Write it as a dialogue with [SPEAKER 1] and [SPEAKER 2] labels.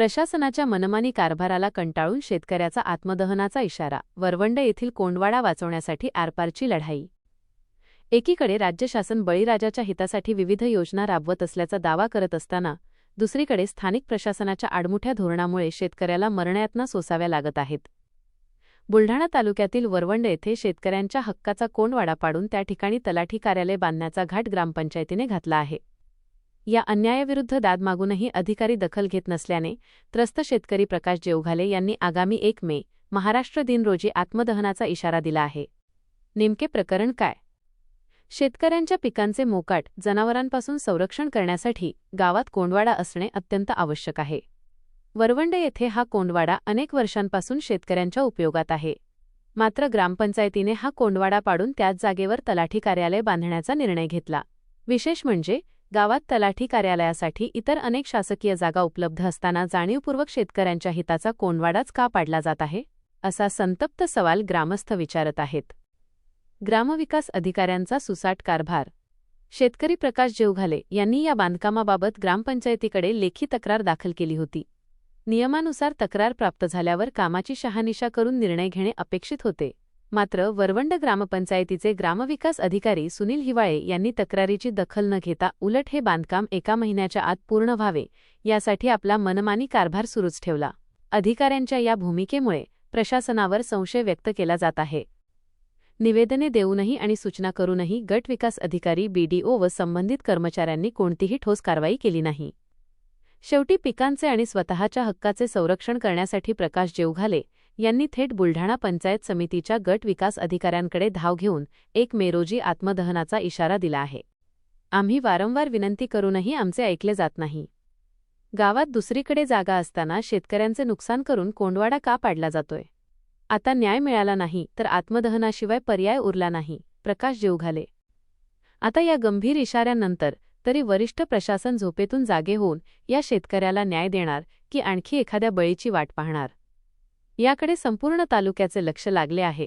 [SPEAKER 1] प्रशासनाच्या मनमानी कारभाराला कंटाळून शेतकऱ्याचा आत्मदहनाचा इशारा. वरवंड येथील कोंडवाडा वाचवण्यासाठी आरपारची लढाई. एकीकडे राज्य शासन बळीराजाच्या हितासाठी विविध योजना राबवत असल्याचा दावा करत असताना दुसरीकडे स्थानिक प्रशासनाच्या आडमुठ्या धोरणामुळे शेतकऱ्याला मरणयातना सोसाव्या लागत आहेत. बुलढाणा तालुक्यातील वरवंड येथे शेतकऱ्यांच्या हक्काचा कोंडवाडा पाडून त्या ठिकाणी तलाठी कार्यालय बांधण्याचा घाट ग्रामपंचायतीने घातला आहे. या अन्यायाविरुद्ध दाद मागूनही अधिकारी दखल घेत नसल्याने त्रस्त शेतकरी प्रकाश जेवघाले यांनी आगामी 1 मे महाराष्ट्र दिन रोजी आत्मदहनाचा इशारा दिला आहे. नेमके प्रकरण काय? शेतकऱ्यांच्या पिकांचे मोकाट जनावरांपासून संरक्षण करण्यासाठी गावात कोंडवाडा असणे अत्यंत आवश्यक आहे. वरवंड येथे हा कोंडवाडा अनेक वर्षांपासून शेतकऱ्यांच्या उपयोगात आहे. मात्र ग्रामपंचायतीने हा कोंडवाडा पाडून त्याच जागेवर तलाठी कार्यालय बांधण्याचा निर्णय घेतला. विशेष म्हणजे गावात तलाठी कार्यालयासाठी इतर अनेक शासकीय जागा उपलब्ध असताना जाणीवपूर्वक शेतकऱ्यांच्या हिताचा कोंडवाडाच का पाडला जात आहे, असा संतप्त सवाल ग्रामस्थ विचारत आहेत. ग्रामविकास अधिकाऱ्यांचा सुसाट कारभार. शेतकरी प्रकाश जेवघाले यांनी या बांधकामाबाबत ग्रामपंचायतीकडे लेखी तक्रार दाखल केली होती. नियमानुसार तक्रार प्राप्त झाल्यावर कामाची शहानिशा करून निर्णय घेणे अपेक्षित होते. मात्र वरवंड ग्रामपंचायतीचे ग्रामविकास अधिकारी सुनील हिवाळे यांनी तक्रारीची दखल न घेता उलट हे बांधकाम 1 महिन्याच्या आत पूर्ण व्हावे यासाठी आपला मनमानी कारभार सुरूच ठेवला. अधिकाऱ्यांच्या या भूमिकेमुळे प्रशासनावर संशय व्यक्त केला जात आहे. निवेदने देऊनही आणि सूचना करूनही गट विकास अधिकारी, BDO व संबंधित कर्मचाऱ्यांनी कोणतीही ठोस कारवाई केली नाही. शेवटी पिकांचे आणि स्वतःच्या हक्काचे संरक्षण करण्यासाठी प्रकाश जेवघाले यांनी थेट बुलढाणा पंचायत समितीच्या गट विकास अधिकाऱ्यांकडे धाव घेऊन 1 मे रोजी आत्मदहनाचा इशारा दिला आहे. आम्ही वारंवार विनंती करूनही आमचे ऐकले जात नाही. गावात दुसरीकडे जागा असताना शेतकऱ्यांचे नुकसान करून कोंडवाडा का पाडला जातोय? आता न्याय मिळाला नाही तर आत्मदहनाशिवाय पर्याय उरला नाही. प्रकाश जेवघाले. आता या गंभीर इशाऱ्यानंतर तरी वरिष्ठ प्रशासन झोपेतून जागे होऊन या शेतकऱ्याला न्याय देणार की आणखी एखाद्या बळीची वाट पाहणार, याकडे संपूर्ण तालुक्याचे लक्ष लागले आहे.